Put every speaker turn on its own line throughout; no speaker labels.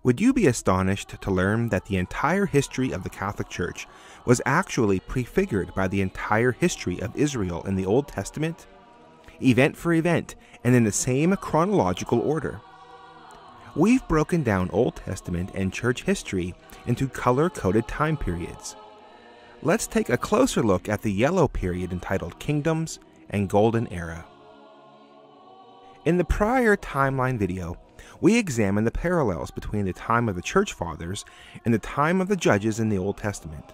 Would you be astonished to learn that the entire history of the Catholic Church was actually prefigured by the entire history of Israel in the Old Testament? Event for event, and in the same chronological order. We've broken down Old Testament and church history into color-coded time periods. Let's take a closer look at the yellow period entitled Kingdoms and Golden Era. In the prior timeline video, we examined the parallels between the time of the Church Fathers and the time of the Judges in the Old Testament.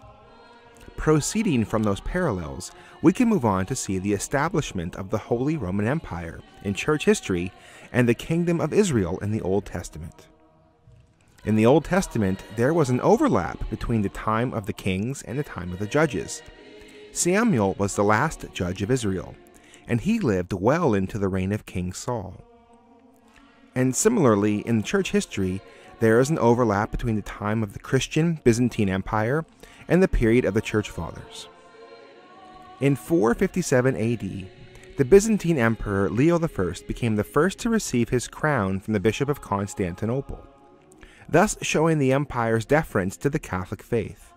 Proceeding from those parallels, we can move on to see the establishment of the Holy Roman Empire in church history and the Kingdom of Israel in the Old Testament. In the Old Testament, there was an overlap between the time of the kings and the time of the judges. Samuel was the last judge of Israel, and he lived well into the reign of King Saul. And similarly, in church history, there is an overlap between the time of the Christian Byzantine Empire and the period of the Church Fathers. In 457 AD, the Byzantine Emperor Leo I became the first to receive his crown from the Bishop of Constantinople, thus showing the empire's deference to the Catholic faith.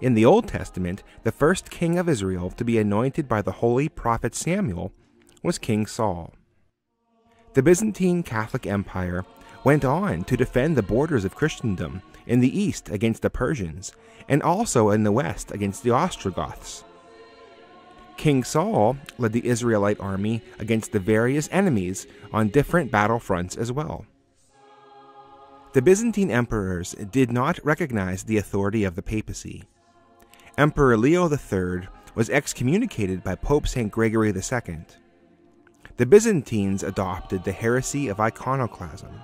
In the Old Testament, the first king of Israel to be anointed by the holy prophet Samuel was King Saul. The Byzantine Catholic Empire went on to defend the borders of Christendom in the east against the Persians, and also in the west against the Ostrogoths. King Saul led the Israelite army against the various enemies on different battlefronts as well. The Byzantine emperors did not recognize the authority of the papacy. Emperor Leo III was excommunicated by Pope St. Gregory II. The Byzantines adopted the heresy of iconoclasm.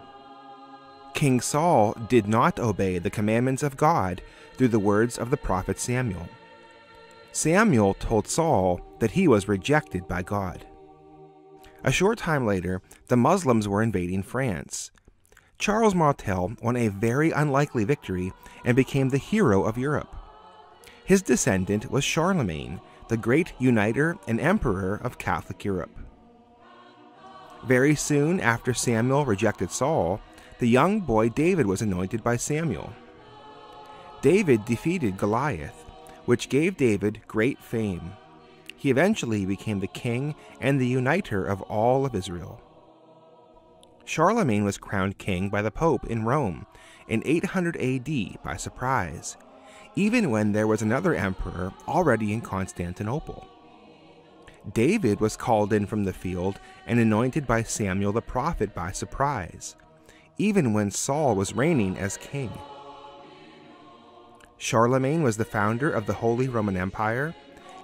King Saul did not obey the commandments of God through the words of the prophet Samuel. Samuel told Saul that he was rejected by God. A short time later, the Muslims were invading France. Charles Martel won a very unlikely victory and became the hero of Europe. His descendant was Charlemagne, the great uniter and emperor of Catholic Europe. Very soon after Samuel rejected Saul, the young boy David was anointed by Samuel. David defeated Goliath, which gave David great fame. He eventually became the king and the uniter of all of Israel. Charlemagne was crowned king by the Pope in Rome in 800 AD by surprise, even when there was another emperor already in Constantinople. David was called in from the field and anointed by Samuel the prophet by surprise, even when Saul was reigning as king. Charlemagne was the founder of the Holy Roman Empire,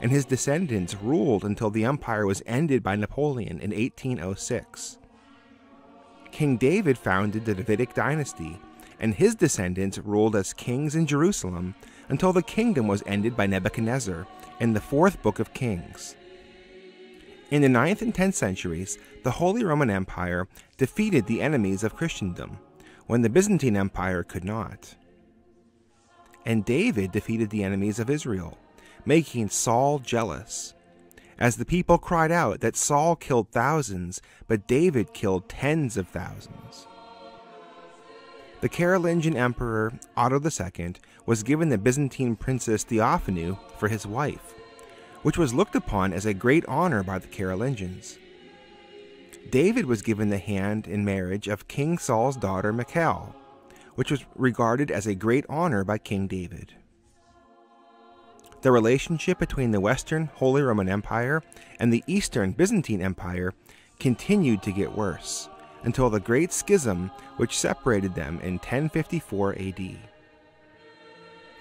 and his descendants ruled until the empire was ended by Napoleon in 1806. King David founded the Davidic dynasty, and his descendants ruled as kings in Jerusalem until the kingdom was ended by Nebuchadnezzar in the 4th book of Kings. In the 9th and 10th centuries, the Holy Roman Empire defeated the enemies of Christendom, when the Byzantine Empire could not. And David defeated the enemies of Israel, making Saul jealous, as the people cried out that Saul killed thousands, but David killed tens of thousands. The Carolingian Emperor Otto II was given the Byzantine princess Theophanu for his wife, which was looked upon as a great honor by the Carolingians. David was given the hand in marriage of King Saul's daughter Michol, which was regarded as a great honor by King David. The relationship between the Western Holy Roman Empire and the Eastern Byzantine Empire continued to get worse, until the Great Schism which separated them in 1054 AD.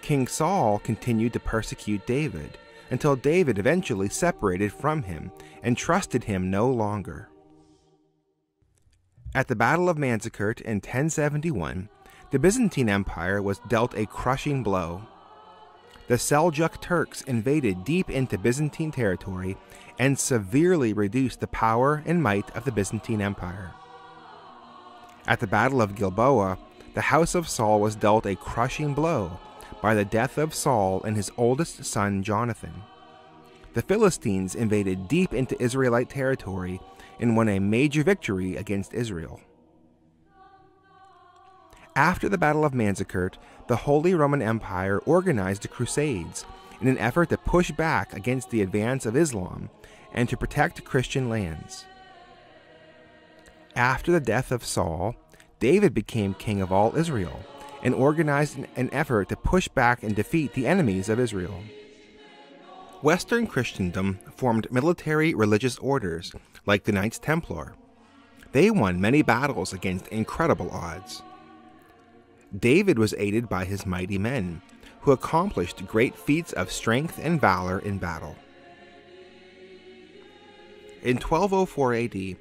King Saul continued to persecute David, until David eventually separated from him and trusted him no longer. At the Battle of Manzikert in 1071, the Byzantine Empire was dealt a crushing blow. The Seljuk Turks invaded deep into Byzantine territory and severely reduced the power and might of the Byzantine Empire. At the Battle of Gilboa, the house of Saul was dealt a crushing blow by the death of Saul and his oldest son Jonathan. The Philistines invaded deep into Israelite territory and won a major victory against Israel. After the Battle of Manzikert, the Holy Roman Empire organized the Crusades in an effort to push back against the advance of Islam and to protect Christian lands. After the death of Saul, David became king of all Israel and organized an effort to push back and defeat the enemies of Israel. Western Christendom formed military religious orders like the Knights Templar. They won many battles against incredible odds. David was aided by his mighty men, who accomplished great feats of strength and valor in battle. In 1204 AD,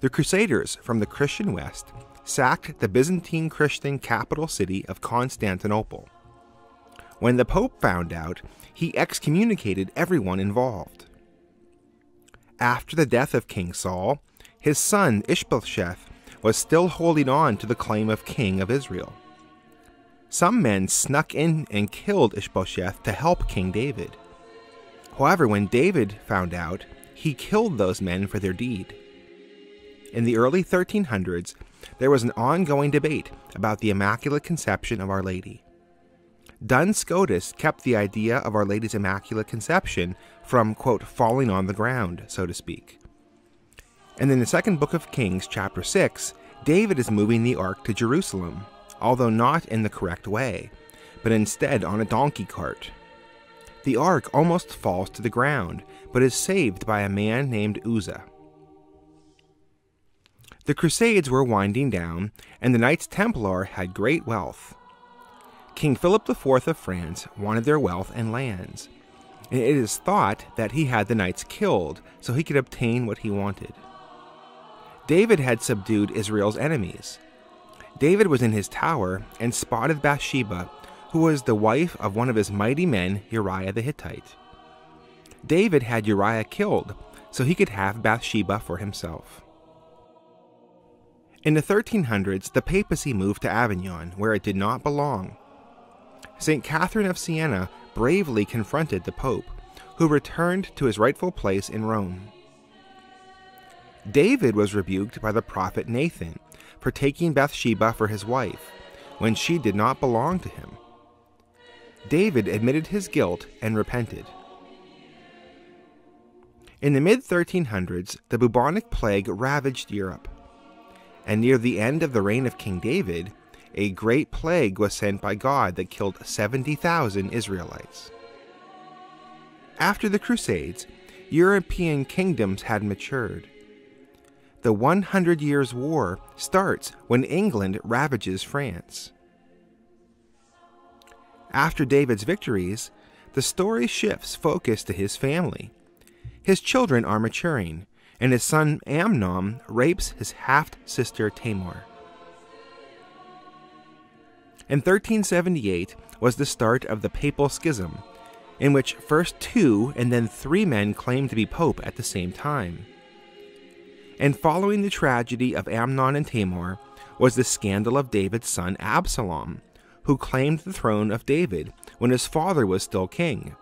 the Crusaders from the Christian West sacked the Byzantine Christian capital city of Constantinople. When the Pope found out, he excommunicated everyone involved. After the death of King Saul, his son Ishbosheth was still holding on to the claim of king of Israel. Some men snuck in and killed Ishbosheth to help King David. However, when David found out, he killed those men for their deed. In the early 1300s, there was an ongoing debate about the Immaculate Conception of Our Lady. Duns Scotus kept the idea of Our Lady's Immaculate Conception from, quote, falling on the ground, so to speak. And in the second book of Kings, chapter 6, David is moving the ark to Jerusalem, although not in the correct way, but instead on a donkey cart. The ark almost falls to the ground, but is saved by a man named Uzzah. The Crusades were winding down, and the Knights Templar had great wealth. King Philip IV of France wanted their wealth and lands, and it is thought that he had the knights killed so he could obtain what he wanted. David had subdued Israel's enemies. David was in his tower and spotted Bathsheba, who was the wife of one of his mighty men, Uriah the Hittite. David had Uriah killed so he could have Bathsheba for himself. In the 1300s, the papacy moved to Avignon, where it did not belong. St. Catherine of Siena bravely confronted the Pope, who returned to his rightful place in Rome. David was rebuked by the prophet Nathan for taking Bathsheba for his wife, when she did not belong to him. David admitted his guilt and repented. In the mid-1300s, the bubonic plague ravaged Europe, and near the end of the reign of King David, a great plague was sent by God that killed 70,000 Israelites. After the Crusades, European kingdoms had matured. The 100 Years' War starts when England ravages France. After David's victories, the story shifts focus to his family. His children are maturing, and his son Amnon rapes his half-sister Tamar. In 1378 was the start of the Papal Schism, in which first 2 and then 3 men claimed to be pope at the same time. And following the tragedy of Amnon and Tamar was the scandal of David's son Absalom, who claimed the throne of David when his father was still king.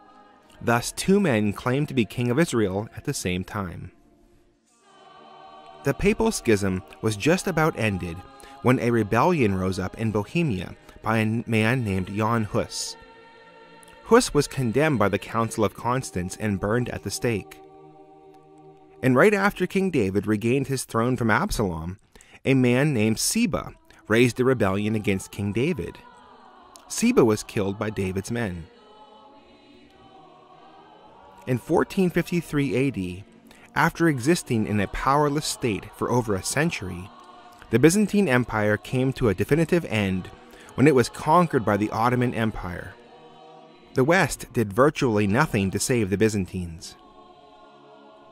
Thus 2 men claimed to be king of Israel at the same time. The Papal Schism was just about ended when a rebellion rose up in Bohemia by a man named Jan Hus. Hus was condemned by the Council of Constance and burned at the stake. And right after King David regained his throne from Absalom, a man named Seba raised a rebellion against King David. Seba was killed by David's men. In 1453 AD, after existing in a powerless state for over a century, the Byzantine Empire came to a definitive end when it was conquered by the Ottoman Empire. The West did virtually nothing to save the Byzantines.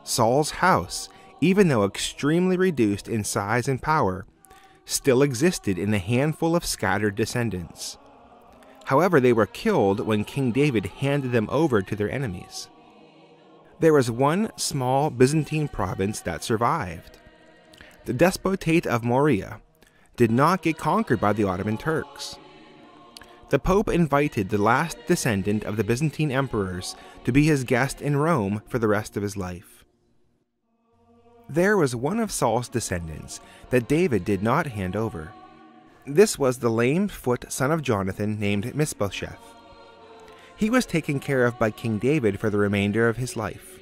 Saul's house, even though extremely reduced in size and power, still existed in a handful of scattered descendants. However, they were killed when King David handed them over to their enemies. There was one small Byzantine province that survived. The Despotate of Morea did not get conquered by the Ottoman Turks. The Pope invited the last descendant of the Byzantine emperors to be his guest in Rome for the rest of his life. There was one of Saul's descendants that David did not hand over. This was the lame-foot son of Jonathan named Mephibosheth. He was taken care of by King David for the remainder of his life.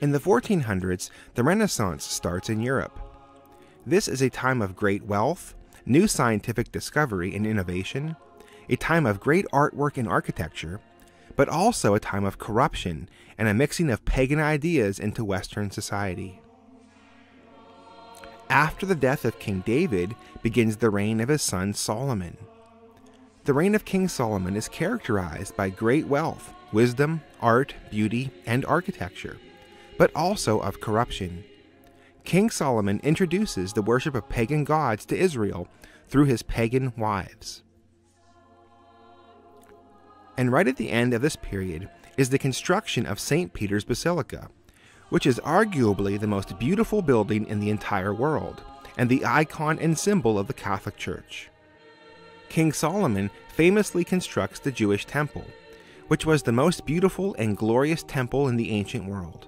In the 1400s, the Renaissance starts in Europe. This is a time of great wealth, new scientific discovery and innovation, a time of great artwork and architecture, but also a time of corruption and a mixing of pagan ideas into Western society. After the death of King David begins the reign of his son Solomon. The reign of King Solomon is characterized by great wealth, wisdom, art, beauty, and architecture, but also of corruption. King Solomon introduces the worship of pagan gods to Israel through his pagan wives. And right at the end of this period is the construction of St. Peter's Basilica, which is arguably the most beautiful building in the entire world, and the icon and symbol of the Catholic Church. King Solomon famously constructs the Jewish temple, which was the most beautiful and glorious temple in the ancient world.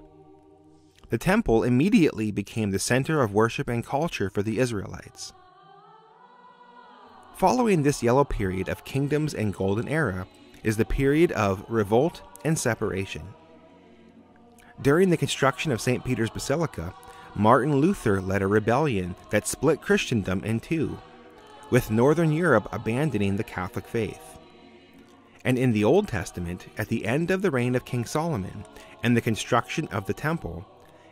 The temple immediately became the center of worship and culture for the Israelites. Following this yellow period of kingdoms and golden era is the period of revolt and separation. During the construction of St. Peter's Basilica, Martin Luther led a rebellion that split Christendom in two, with Northern Europe abandoning the Catholic faith. And in the Old Testament, at the end of the reign of King Solomon and the construction of the temple,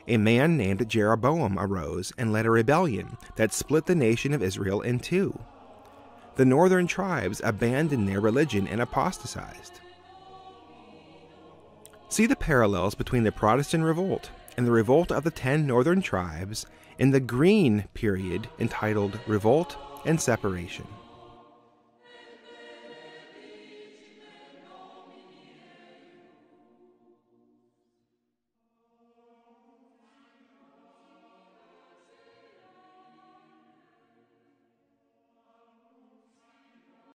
a man named Jeroboam arose and led a rebellion that split the nation of Israel in two. The northern tribes abandoned their religion and apostatized. See the parallels between the Protestant revolt and the revolt of the 10 northern tribes in the green period entitled Revolt and Separation.